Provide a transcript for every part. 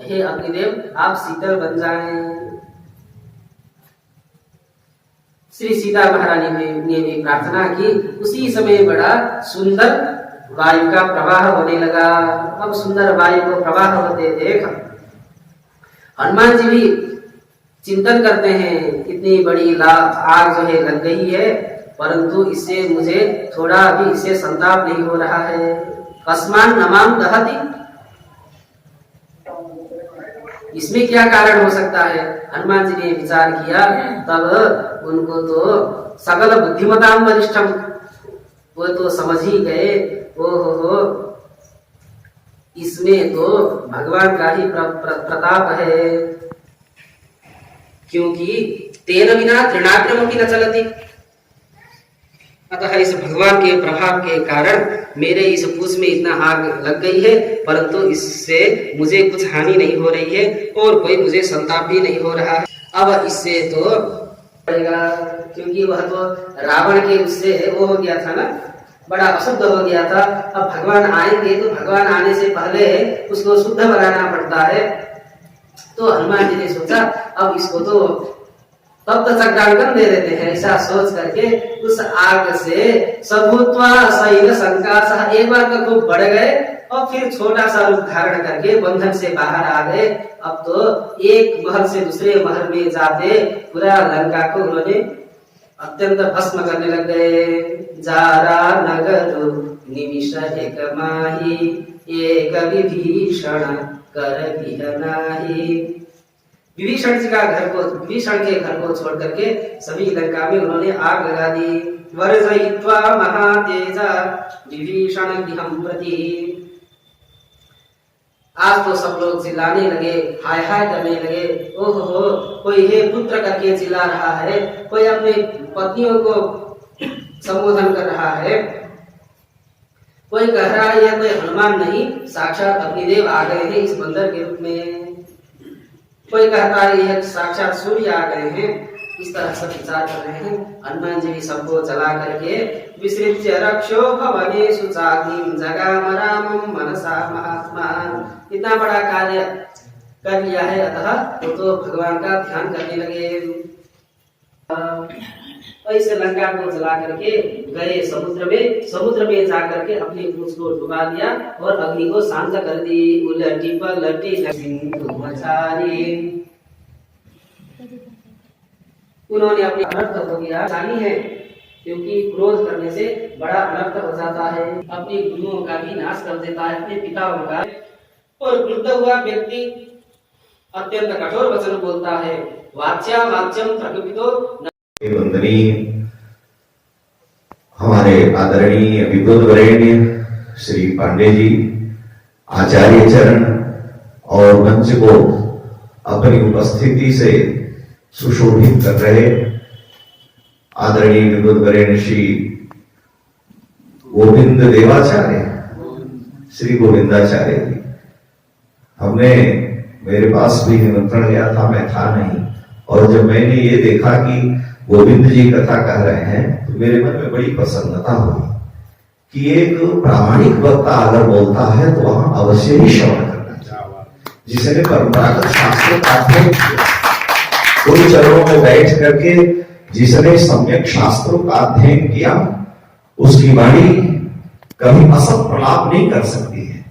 हे अग्निदेव, आप शीतल बन जाएं। श्री सीता महारानी ने भी प्रार्थना की। उसी समय बड़ा सुंदर वायु का प्रवाह होने लगा। अब सुंदर वायु को प्रवाह होते देख हनुमान जी भी चिंतन करते हैं, इतनी बड़ी आग जो है लग गई है, परंतु इससे मुझे थोड़ा भी इससे संताप नहीं हो रहा है। कस्मान नमाम दहती, इसमें क्या कारण हो सकता है? हनुमान जी ने विचार किया। तब उनको तो सकल बुद्धिमताम वरिष्ठम, वो तो समझ ही गए, ओहो इसमें तो भगवान का ही प्रताप है, क्योंकि तेन बिना तृणाग्रम की न चलती। अतः इस भगवान के प्रभाव के कारण मेरे इस पूछ में इतना आग लग गई है, परंतु इससे मुझे कुछ हानि नहीं हो रही है और कोई मुझे संताप भी नहीं हो रहा है। अब इससे तो पड़ेगा, क्योंकि वह तो रावण के उससे वो हो गया था ना, बड़ा अशुद्ध हो गया था। अब भगवान आएंगे तो भगवान आने से पहले उसको शुद्ध बनाना पड़ता है। तो हनुमान जी ने सोचा अब इसको तो तब तक चक्रांकन दे देते हैं। ऐसा सोच करके उस आग से सभूत्वा सैल संकाशः, एक बार तो खूब बढ़ गए और फिर छोटा सा रूप धारण करके बंधन से बाहर आ गए। अब तो एक महल से दूसरे महल में जाते पूरा लंका को उन्होंने अत्यंत भस्म करने लग गए। जारा नगर निमिष एक माही, एक विभीषण कर नाही। विभीषण जी का घर को, विभीषण के घर को छोड़ करके सभी लंका में उन्होंने आग लगा दी। वर्जयित्वा महातेजा विभीषण गृहं प्रति। आज तो सब लोग चिल्लाने लगे, हाय हाय करने लगे, ओहो कोई हे पुत्र करके चिल्ला रहा है, कोई अपने पत्नियों को संबोधन कर रहा है, कोई कह रहा है यह कोई हनुमान नहीं साक्षात अग्निदेव आ गए हैं इस बंदर के रूप में, कोई कहता है यह साक्षात सूर्य आ गए हैं। इस तरह सब विचार कर रहे हैं। हनुमान जी भी सबको जला करके विसृज्य रक्षो भवनेषु चाग्निं जगाम रामं मनसा महात्मा। इतना बड़ा कार्य कर लिया है, अतः वो तो भगवान का ध्यान करने लगे। ऐसे लंका को जला करके गए समुद्र में जा करके अपनी पूंछ को डुबा दिया और अग्नि को शांत कर दी। उलटी पलटी सिंधु मचारी, उन्होंने अपने अनर्थ हो गया जानी है, क्योंकि क्रोध करने से बड़ा अनर्थ हो जाता है। अपने गुरुओं का भी नाश कर देता है, अपने पिताओं का। और क्रुद्ध हुआ व्यक्ति अत्यंत कठोर वचन बोलता है। वाच्या वाच्यम प्रकल्पितो वंदनीय हमारे आदरणीय विद्वद्वरेण्य श्री पांडे जी, आचार्य चरण और मंच को अपनी उपस्थिति से सुशोभित कर रहे आदरणीय विद्वद्वरेण्य श्री गोविंद देवाचार्य, श्री गोविंदाचार्य जी। हमने मेरे पास भी निमंत्रण लिया था, मैं था नहीं, और जब मैंने ये देखा कि गोविंद जी कथा कह रहे हैं तो मेरे मन में बड़ी प्रसन्नता हुई कि एक प्रामाणिक वक्ता अगर बोलता है तो वहां अवश्य ही श्रवण करना चाहिए। जिसने परंपरागत शास्त्रों का अध्ययन किया, उन चरणों में बैठ करके जिसने सम्यक शास्त्रों का अध्ययन किया, उसकी वाणी कभी असत प्रलाप नहीं कर सकती है।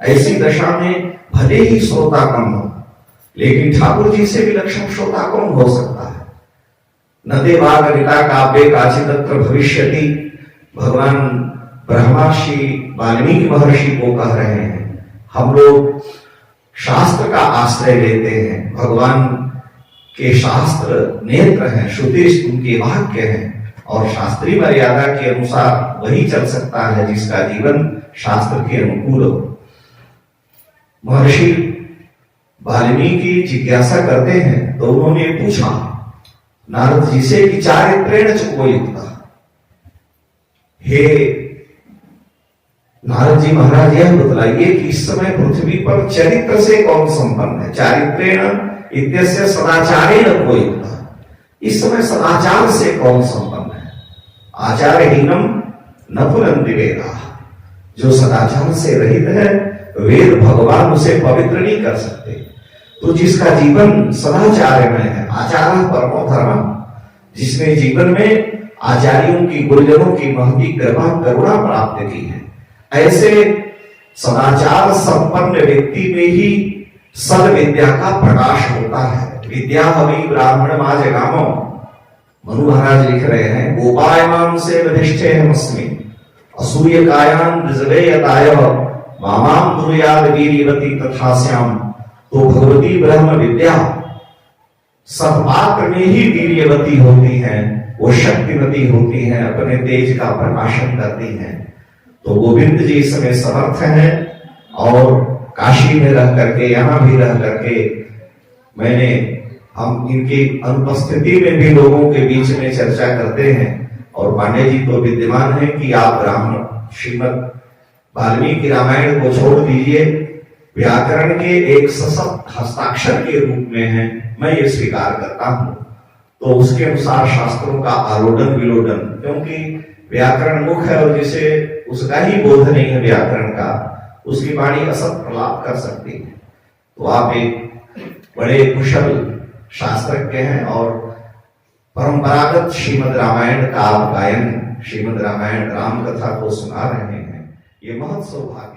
ऐसी दशा में भले ही श्रोता कम हो, लेकिन ठाकुर जी से विलक्षण श्रोता कौन हो सकता है। नदे बाग गीता काव्य काचिदत्र भविष्यति, भगवान ब्रह्माश्री वाल्मीकि महर्षि को कह रहे हैं। हम लोग शास्त्र का आश्रय लेते हैं, भगवान के शास्त्र नेत्र हैं, श्रुति उनके वाक्य हैं, और शास्त्रीय मर्यादा के अनुसार वही चल सकता है जिसका जीवन शास्त्र के अनुकूल हो। महर्षि वाल्मीकि जिज्ञासा करते हैं तो उन्होंने पूछा नारद जी से कि चारित्रेण च युक्ता। हे नारद जी महाराज, यह बतलाइए कि इस समय पृथ्वी पर चरित्र से कौन संपन्न है। चारित्रेण इत्यस्य सदाचारेण को युक्ता। इस समय सदाचार से कौन संपन्न है। आचारहीनम न पुनन्ति वेदाः। जो सदाचार से रहित है, वेद भगवान उसे पवित्र नहीं कर सकते। तो जिसका जीवन सदाचार्य में है, आचार्य परमो धर्म, जिसने जीवन में आचार्यों की, गुरुजनों की महती कृपा करुणा प्राप्त की है, ऐसे सदाचार संपन्न व्यक्ति में ही सद विद्या का प्रकाश होता है। विद्या हवि ब्राह्मण माज गामो। मनु महाराज लिख रहे हैं, गोपायमान से वधिष्ठे हमस्मि असूय कायान ऋजवेयताय मामाम दुर्याद वीरवती तथा श्याम। तो भगवती ब्रह्म विद्या सत्पात्र में ही वीर्यवती होती है, वो शक्तिवती होती है, अपने तेज का प्रकाशन करती है। तो गोविंद जी इस समय समर्थ हैं, और काशी में रह करके, यहां भी रह करके हम इनकी अनुपस्थिति में भी लोगों के बीच में चर्चा करते हैं। और पांडे जी तो विद्यमान है कि आप ब्राह्मण श्रीमद वाल्मीकि रामायण को छोड़ दीजिए, व्याकरण के एक सशक्त हस्ताक्षर के रूप में है, मैं ये स्वीकार करता हूं। तो उसके अनुसार शास्त्रों का आलोडन विलोडन, क्योंकि व्याकरण मुख है और जिसे उसका ही बोध नहीं है व्याकरण का, उसकी वाणी असत प्रलाप कर सकती है। तो आप एक बड़े कुशल शास्त्रज्ञ हैं और परंपरागत श्रीमद रामायण का आप गायन, श्रीमद रामायण राम कथा को सुना रहे हैं, ये महत् सौभाग्य।